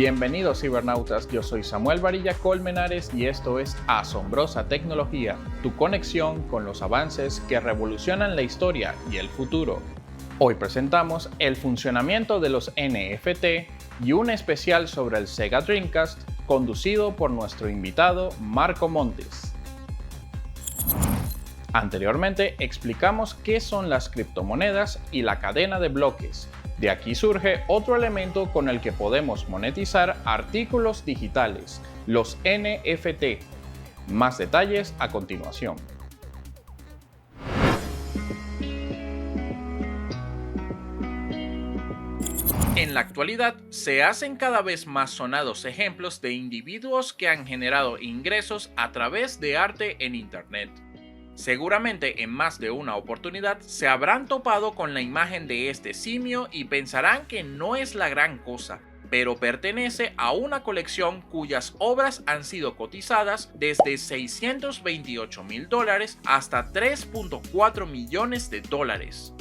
Bienvenidos cibernautas, yo soy Samuel Varilla Colmenares y esto es Asombrosa Tecnología, tu conexión con los avances que revolucionan la historia y el futuro. Hoy presentamos el funcionamiento de los NFT y un especial sobre el Sega Dreamcast conducido por nuestro invitado Marco Montes. Anteriormente explicamos qué son las criptomonedas y la cadena de bloques. De aquí surge otro elemento con el que podemos monetizar artículos digitales, los NFT. Más detalles a continuación. En la actualidad, se hacen cada vez más sonados ejemplos de individuos que han generado ingresos a través de arte en Internet. Seguramente en más de una oportunidad se habrán topado con la imagen de este simio y pensarán que no es la gran cosa, pero pertenece a una colección cuyas obras han sido cotizadas desde $628,000 hasta $3.4 millones.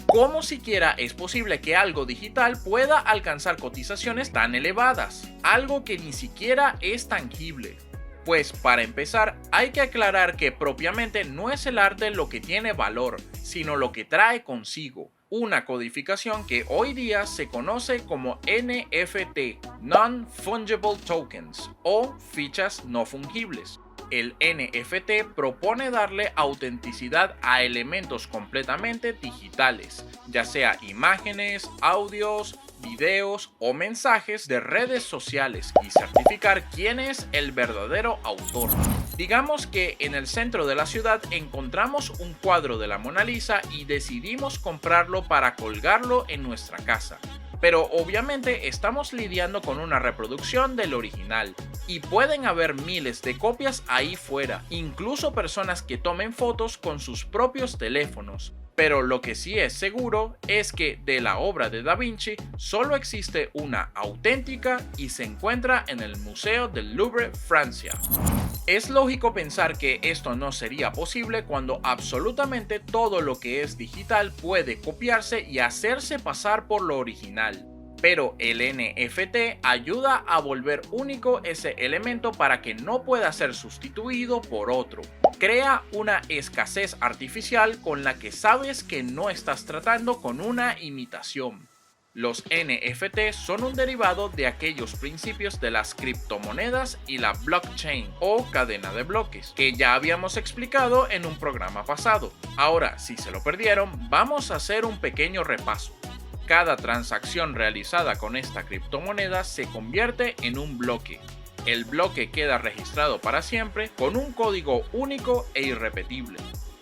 ¿Cómo siquiera es posible que algo digital pueda alcanzar cotizaciones tan elevadas? Algo que ni siquiera es tangible. Pues para empezar, hay que aclarar que propiamente no es el arte lo que tiene valor, sino lo que trae consigo, una codificación que hoy día se conoce como NFT, Non-Fungible Tokens, o fichas no fungibles. El NFT propone darle autenticidad a elementos completamente digitales, ya sea imágenes, audios, videos o mensajes de redes sociales y certificar quién es el verdadero autor. Digamos que en el centro de la ciudad encontramos un cuadro de la Mona Lisa y decidimos comprarlo para colgarlo en nuestra casa. Pero obviamente estamos lidiando con una reproducción del original y pueden haber miles de copias ahí fuera, incluso personas que tomen fotos con sus propios teléfonos. Pero lo que sí es seguro es que de la obra de Da Vinci solo existe una auténtica y se encuentra en el Museo del Louvre, Francia. Es lógico pensar que esto no sería posible cuando absolutamente todo lo que es digital puede copiarse y hacerse pasar por lo original. Pero el NFT ayuda a volver único ese elemento para que no pueda ser sustituido por otro. Crea una escasez artificial con la que sabes que no estás tratando con una imitación. Los NFT son un derivado de aquellos principios de las criptomonedas y la blockchain o cadena de bloques, que ya habíamos explicado en un programa pasado. Ahora, si se lo perdieron, vamos a hacer un pequeño repaso. Cada transacción realizada con esta criptomoneda se convierte en un bloque. El bloque queda registrado para siempre con un código único e irrepetible.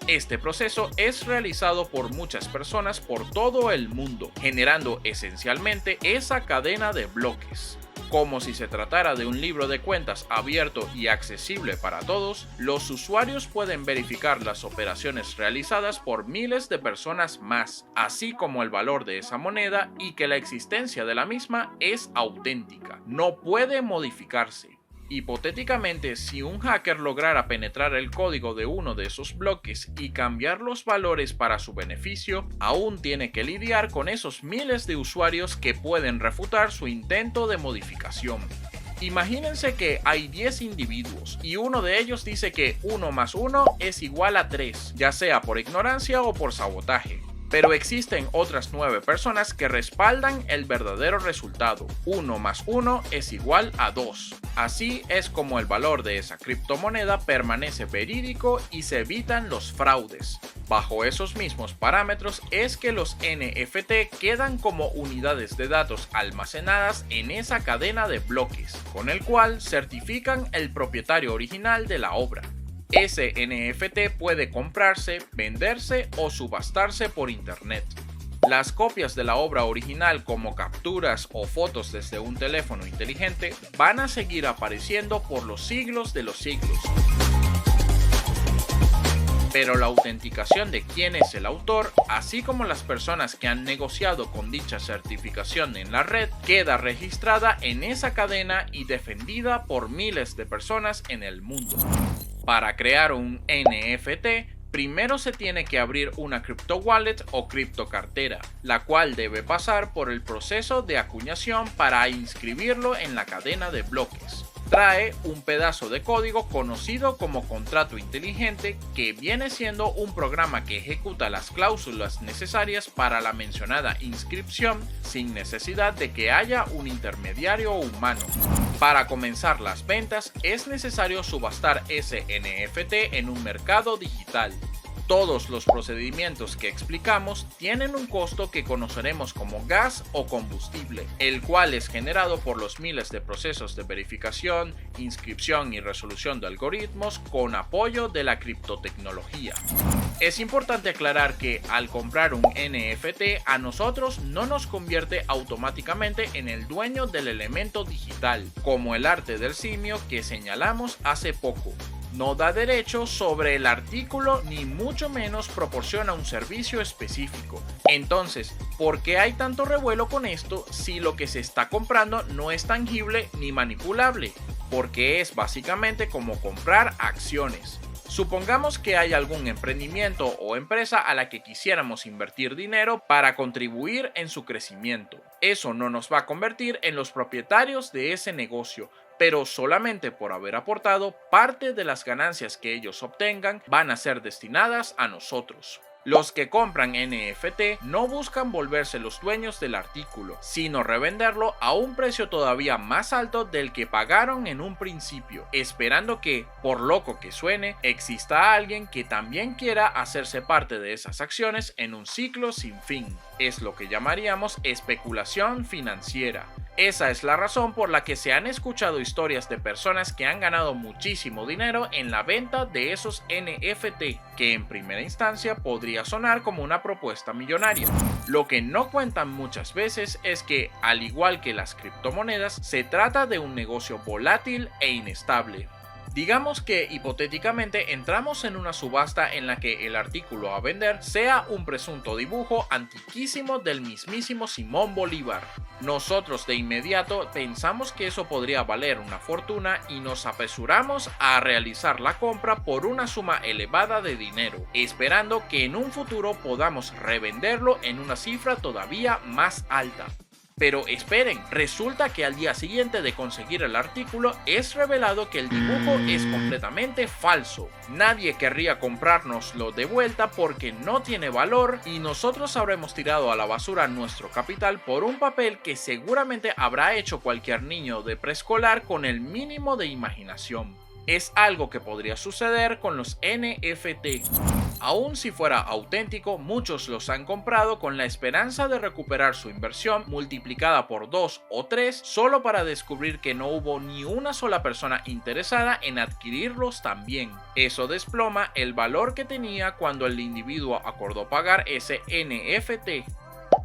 Este proceso es realizado por muchas personas por todo el mundo, generando esencialmente esa cadena de bloques. Como si se tratara de un libro de cuentas abierto y accesible para todos, los usuarios pueden verificar las operaciones realizadas por miles de personas más, así como el valor de esa moneda y que la existencia de la misma es auténtica, no puede modificarse. Hipotéticamente, si un hacker lograra penetrar el código de uno de esos bloques y cambiar los valores para su beneficio, aún tiene que lidiar con esos miles de usuarios que pueden refutar su intento de modificación. Imagínense que hay 10 individuos y uno de ellos dice que 1 más 1 es igual a 3, ya sea por ignorancia o por sabotaje. Pero existen otras 9 personas que respaldan el verdadero resultado. 1 más 1 es igual a 2. Así es como el valor de esa criptomoneda permanece verídico y se evitan los fraudes. Bajo esos mismos parámetros es que los NFT quedan como unidades de datos almacenadas en esa cadena de bloques, con el cual certifican el propietario original de la obra. Ese NFT puede comprarse, venderse o subastarse por internet. Las copias de la obra original como capturas o fotos desde un teléfono inteligente van a seguir apareciendo por los siglos de los siglos. Pero la autenticación de quién es el autor, así como las personas que han negociado con dicha certificación en la red, queda registrada en esa cadena y defendida por miles de personas en el mundo. Para crear un NFT, primero se tiene que abrir una crypto wallet o criptocartera, la cual debe pasar por el proceso de acuñación para inscribirlo en la cadena de bloques. Trae un pedazo de código conocido como contrato inteligente, que viene siendo un programa que ejecuta las cláusulas necesarias para la mencionada inscripción sin necesidad de que haya un intermediario humano. Para comenzar las ventas es necesario subastar ese NFT en un mercado digital. Todos los procedimientos que explicamos tienen un costo que conoceremos como gas o combustible, el cual es generado por los miles de procesos de verificación, inscripción y resolución de algoritmos con apoyo de la criptotecnología. Es importante aclarar que al comprar un NFT a nosotros no nos convierte automáticamente en el dueño del elemento digital, como el arte del simio que señalamos hace poco. No da derechos sobre el artículo ni mucho menos proporciona un servicio específico. Entonces, ¿por qué hay tanto revuelo con esto si lo que se está comprando no es tangible ni manipulable? Porque es básicamente como comprar acciones. Supongamos que hay algún emprendimiento o empresa a la que quisiéramos invertir dinero para contribuir en su crecimiento. Eso no nos va a convertir en los propietarios de ese negocio, pero solamente por haber aportado parte de las ganancias que ellos obtengan van a ser destinadas a nosotros. Los que compran NFT no buscan volverse los dueños del artículo, sino revenderlo a un precio todavía más alto del que pagaron en un principio, esperando que, por loco que suene, exista alguien que también quiera hacerse parte de esas acciones en un ciclo sin fin. Es lo que llamaríamos especulación financiera. Esa es la razón por la que se han escuchado historias de personas que han ganado muchísimo dinero en la venta de esos NFT, que en primera instancia podría sonar como una propuesta millonaria. Lo que no cuentan muchas veces es que, al igual que las criptomonedas, se trata de un negocio volátil e inestable. Digamos que hipotéticamente entramos en una subasta en la que el artículo a vender sea un presunto dibujo antiquísimo del mismísimo Simón Bolívar. Nosotros de inmediato pensamos que eso podría valer una fortuna y nos apresuramos a realizar la compra por una suma elevada de dinero, esperando que en un futuro podamos revenderlo en una cifra todavía más alta. Pero esperen, resulta que al día siguiente de conseguir el artículo es revelado que el dibujo es completamente falso. Nadie querría comprárnoslo de vuelta porque no tiene valor y nosotros habremos tirado a la basura nuestro capital por un papel que seguramente habrá hecho cualquier niño de preescolar con el mínimo de imaginación. Es algo que podría suceder con los NFT. Aun si fuera auténtico, muchos los han comprado con la esperanza de recuperar su inversión multiplicada por 2 o 3 solo para descubrir que no hubo ni una sola persona interesada en adquirirlos también. Eso desploma el valor que tenía cuando el individuo acordó pagar ese NFT.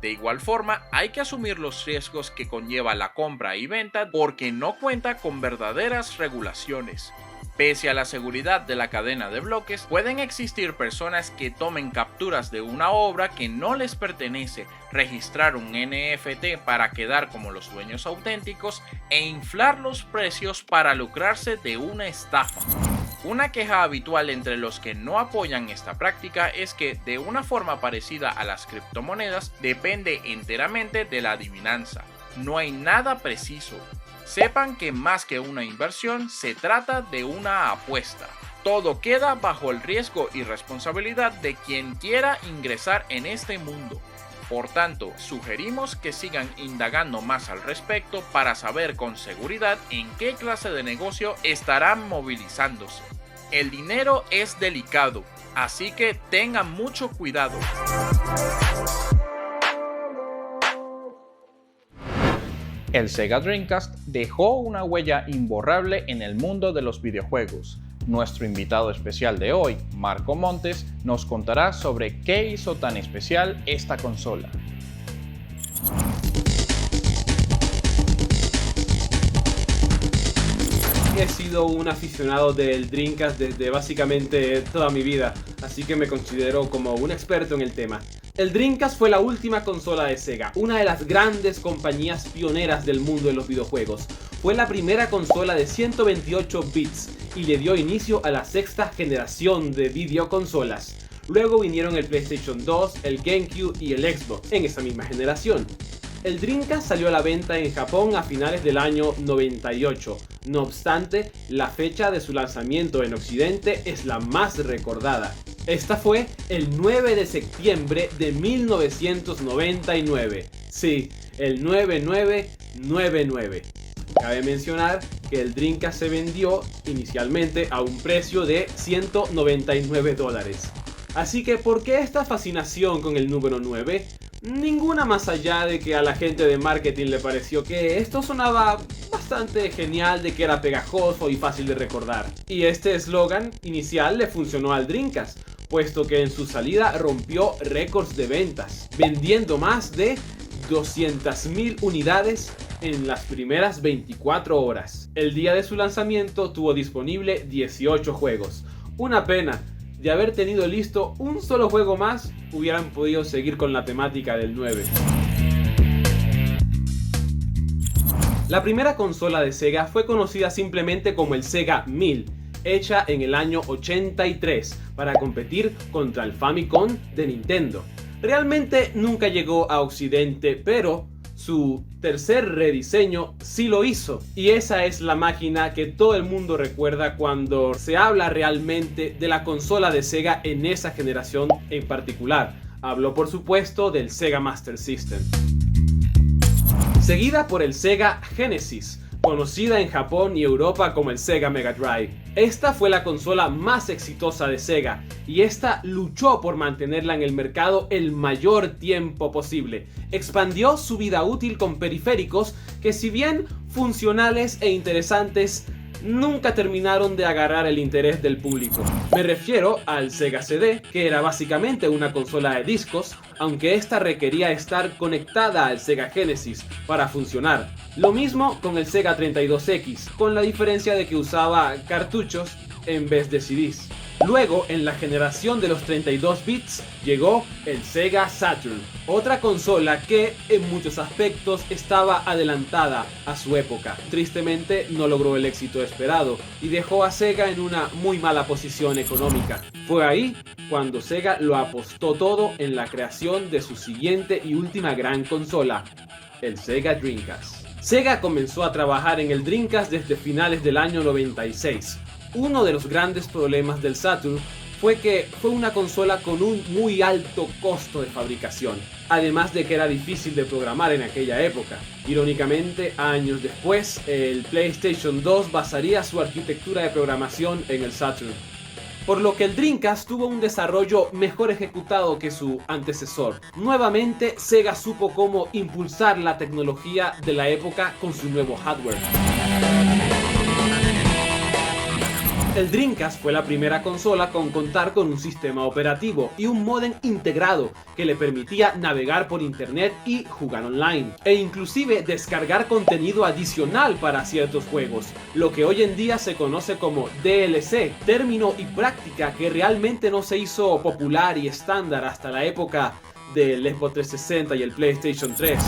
De igual forma, hay que asumir los riesgos que conlleva la compra y venta porque no cuenta con verdaderas regulaciones. Pese a la seguridad de la cadena de bloques, pueden existir personas que tomen capturas de una obra que no les pertenece, registrar un NFT para quedar como los dueños auténticos e inflar los precios para lucrarse de una estafa. Una queja habitual entre los que no apoyan esta práctica es que, de una forma parecida a las criptomonedas, depende enteramente de la adivinanza. No hay nada preciso. Sepan que más que una inversión, se trata de una apuesta. Todo queda bajo el riesgo y responsabilidad de quien quiera ingresar en este mundo. Por tanto, sugerimos que sigan indagando más al respecto para saber con seguridad en qué clase de negocio estarán movilizándose. El dinero es delicado, así que tengan mucho cuidado. El Sega Dreamcast dejó una huella imborrable en el mundo de los videojuegos. Nuestro invitado especial de hoy, Marco Montes, nos contará sobre qué hizo tan especial esta consola. He sido un aficionado del Dreamcast desde básicamente toda mi vida, así que me considero como un experto en el tema. El Dreamcast fue la última consola de Sega, una de las grandes compañías pioneras del mundo de los videojuegos. fue la primera consola de 128 bits y le dio inicio a la sexta generación de videoconsolas. Luego vinieron el PlayStation 2, el GameCube y el Xbox en esa misma generación. El Dreamcast salió a la venta en Japón a finales del año 98. No obstante, la fecha de su lanzamiento en Occidente es la más recordada. Esta fue el 9 de septiembre de 1999. Sí, el 9999. Cabe mencionar que el Dreamcast se vendió inicialmente a un precio de $199. Así que, ¿por qué esta fascinación con el número 9? Ninguna más allá de que a la gente de marketing le pareció que esto sonaba bastante genial, de que era pegajoso y fácil de recordar. Y este eslogan inicial le funcionó al Dreamcast, puesto que en su salida rompió récords de ventas, vendiendo más de 200.000 unidades en las primeras 24 horas. El día de su lanzamiento tuvo disponible 18 juegos. Una pena. De haber tenido listo un solo juego más, hubieran podido seguir con la temática del 9. La primera consola de Sega fue conocida simplemente como el Sega 1000, hecha en el año 83 para competir contra el Famicom de Nintendo. Realmente nunca llegó a Occidente, pero su tercer rediseño sí lo hizo, y esa es la máquina que todo el mundo recuerda cuando se habla realmente de la consola de Sega en esa generación en particular. Hablo por supuesto del Sega Master System. Seguida por el Sega Genesis, conocida en Japón y Europa como el Sega Mega Drive. Esta fue la consola más exitosa de Sega, y esta luchó por mantenerla en el mercado el mayor tiempo posible. Expandió su vida útil con periféricos que, si bien funcionales e interesantes, nunca terminaron de agarrar el interés del público. Me refiero al Sega CD, que era básicamente una consola de discos, aunque esta requería estar conectada al Sega Genesis para funcionar. Lo mismo con el Sega 32X, con la diferencia de que usaba cartuchos en vez de CDs. Luego, en la generación de los 32 bits, llegó el Sega Saturn, otra consola que en muchos aspectos estaba adelantada a su época. Tristemente no logró el éxito esperado y dejó a Sega en una muy mala posición económica. Fue ahí cuando Sega lo apostó todo en la creación de su siguiente y última gran consola, el Sega Dreamcast. Sega comenzó a trabajar en el Dreamcast desde finales del año 96. Uno de los grandes problemas del Saturn fue que fue una consola con un muy alto costo de fabricación, además de que era difícil de programar en aquella época. Irónicamente, años después, el PlayStation 2 basaría su arquitectura de programación en el Saturn, por lo que el Dreamcast tuvo un desarrollo mejor ejecutado que su antecesor. Nuevamente, Sega supo cómo impulsar la tecnología de la época con su nuevo hardware. El Dreamcast fue la primera consola con contar con un sistema operativo y un módem integrado que le permitía navegar por internet y jugar online, e inclusive descargar contenido adicional para ciertos juegos, lo que hoy en día se conoce como DLC, término y práctica que realmente no se hizo popular y estándar hasta la época del Xbox 360 y el PlayStation 3.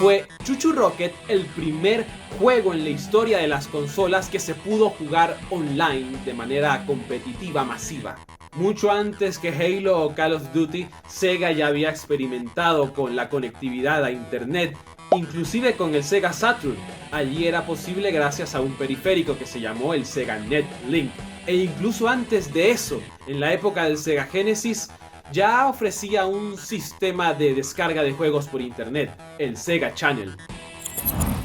Fue ChuChu Rocket el primer juego en la historia de las consolas que se pudo jugar online de manera competitiva masiva. Mucho antes que Halo o Call of Duty, Sega ya había experimentado con la conectividad a internet, inclusive con el Sega Saturn. Allí era posible gracias a un periférico que se llamó el Sega Net Link. E incluso antes de eso, en la época del Sega Genesis, ya ofrecía un sistema de descarga de juegos por internet, el Sega Channel.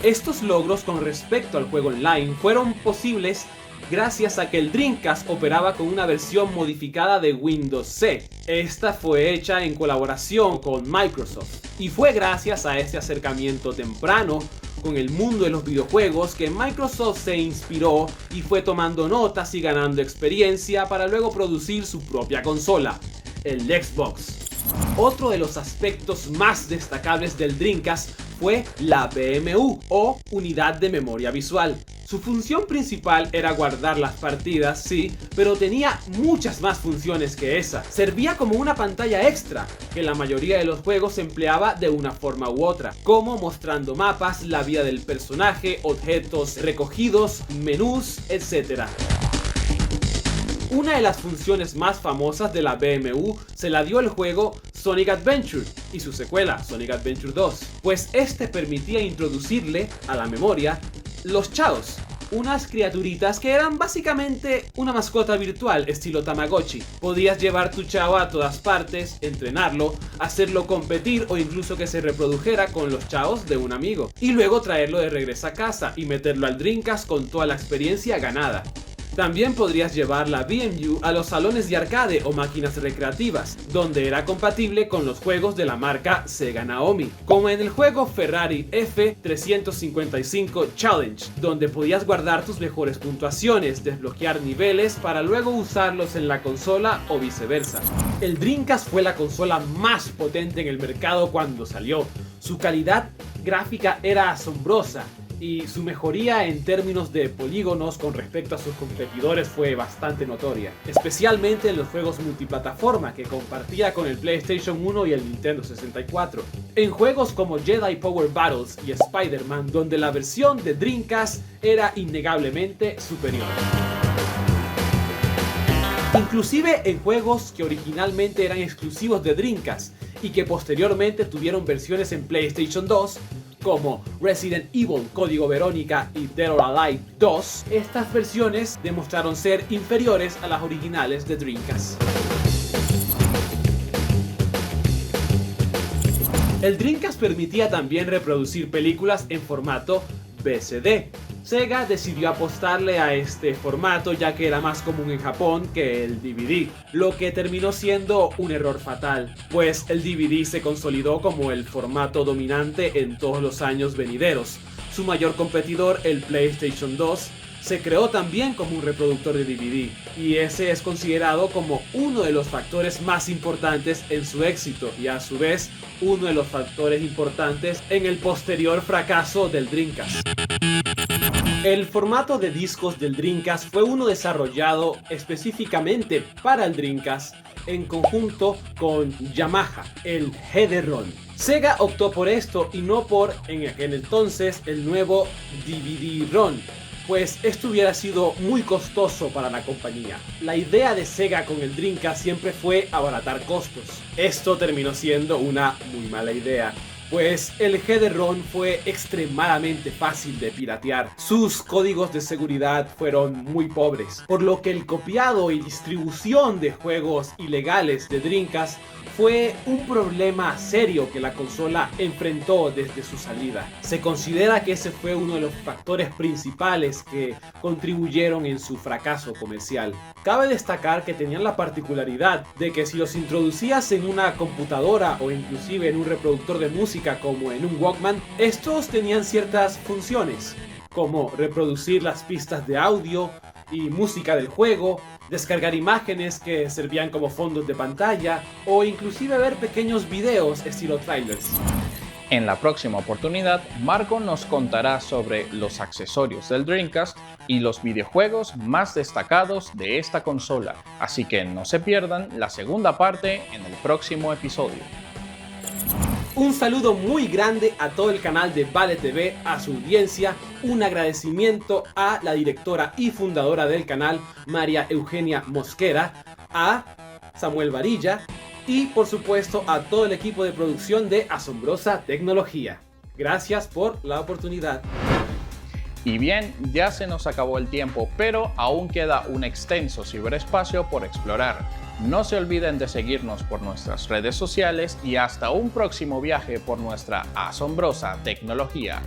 Estos logros con respecto al juego online fueron posibles gracias a que el Dreamcast operaba con una versión modificada de Windows C. Esta fue hecha en colaboración con Microsoft, y fue gracias a este acercamiento temprano con el mundo de los videojuegos que Microsoft se inspiró y fue tomando notas y ganando experiencia para luego producir su propia consola, el Xbox. Otro de los aspectos más destacables del Dreamcast fue la VMU, o unidad de memoria visual. Su función principal era guardar las partidas, sí, pero tenía muchas más funciones que esa. Servía como una pantalla extra, que la mayoría de los juegos empleaba de una forma u otra, como mostrando mapas, la vida del personaje, objetos recogidos, menús, etc. Una de las funciones más famosas de la BMU se la dio el juego Sonic Adventure y su secuela Sonic Adventure 2, pues este permitía introducirle a la memoria los Chaos, unas criaturitas que eran básicamente una mascota virtual estilo Tamagotchi. Podías llevar tu Chao a todas partes, entrenarlo, hacerlo competir o incluso que se reprodujera con los Chaos de un amigo, y luego traerlo de regreso a casa y meterlo al Dreamcast con toda la experiencia ganada. También podrías llevar la BMU a los salones de arcade o máquinas recreativas, donde era compatible con los juegos de la marca Sega Naomi, como en el juego Ferrari F355 Challenge, donde podías guardar tus mejores puntuaciones, desbloquear niveles para luego usarlos en la consola o viceversa. El Dreamcast fue la consola más potente en el mercado cuando salió. Su calidad gráfica era asombrosa, y su mejoría en términos de polígonos con respecto a sus competidores fue bastante notoria, especialmente en los juegos multiplataforma que compartía con el PlayStation 1 y el Nintendo 64. En juegos como Jedi Power Battles y Spider-Man, donde la versión de Dreamcast era innegablemente superior. Inclusive en juegos que originalmente eran exclusivos de Dreamcast y que posteriormente tuvieron versiones en PlayStation 2, como Resident Evil, Código Verónica y Dead or Alive 2, estas versiones demostraron ser inferiores a las originales de Dreamcast. El Dreamcast permitía también reproducir películas en formato VCD. Sega decidió apostarle a este formato ya que era más común en Japón que el DVD, lo que terminó siendo un error fatal, pues el DVD se consolidó como el formato dominante en todos los años venideros. Su mayor competidor, el PlayStation 2, se creó también como un reproductor de DVD, y ese es considerado como uno de los factores más importantes en su éxito, y a su vez uno de los factores importantes en el posterior fracaso del Dreamcast. El formato de discos del Dreamcast fue uno desarrollado específicamente para el Dreamcast en conjunto con Yamaha, el CD-ROM. Sega optó por esto y no por, en aquel entonces, el nuevo DVD-ROM, pues esto hubiera sido muy costoso para la compañía. La idea de Sega con el Dreamcast siempre fue abaratar costos. Esto terminó siendo una muy mala idea, pues el CD-ROM fue extremadamente fácil de piratear. Sus códigos de seguridad fueron muy pobres, por lo que el copiado y distribución de juegos ilegales de Dreamcast fue un problema serio que la consola enfrentó desde su salida. Se considera que ese fue uno de los factores principales que contribuyeron en su fracaso comercial. Cabe destacar que tenían la particularidad de que si los introducías en una computadora o inclusive en un reproductor de música como en un Walkman, estos tenían ciertas funciones, como reproducir las pistas de audio y música del juego, descargar imágenes que servían como fondos de pantalla o inclusive ver pequeños videos estilo trailers. En la próxima oportunidad, Marco nos contará sobre los accesorios del Dreamcast y los videojuegos más destacados de esta consola, así que no se pierdan la segunda parte en el próximo episodio. Un saludo muy grande a todo el canal de Vale TV, a su audiencia, un agradecimiento a la directora y fundadora del canal, María Eugenia Mosquera, a Samuel Varilla y por supuesto a todo el equipo de producción de Asombrosa Tecnología. Gracias por la oportunidad. Y bien, ya se nos acabó el tiempo, pero aún queda un extenso ciberespacio por explorar. No se olviden de seguirnos por nuestras redes sociales y hasta un próximo viaje por nuestra asombrosa tecnología.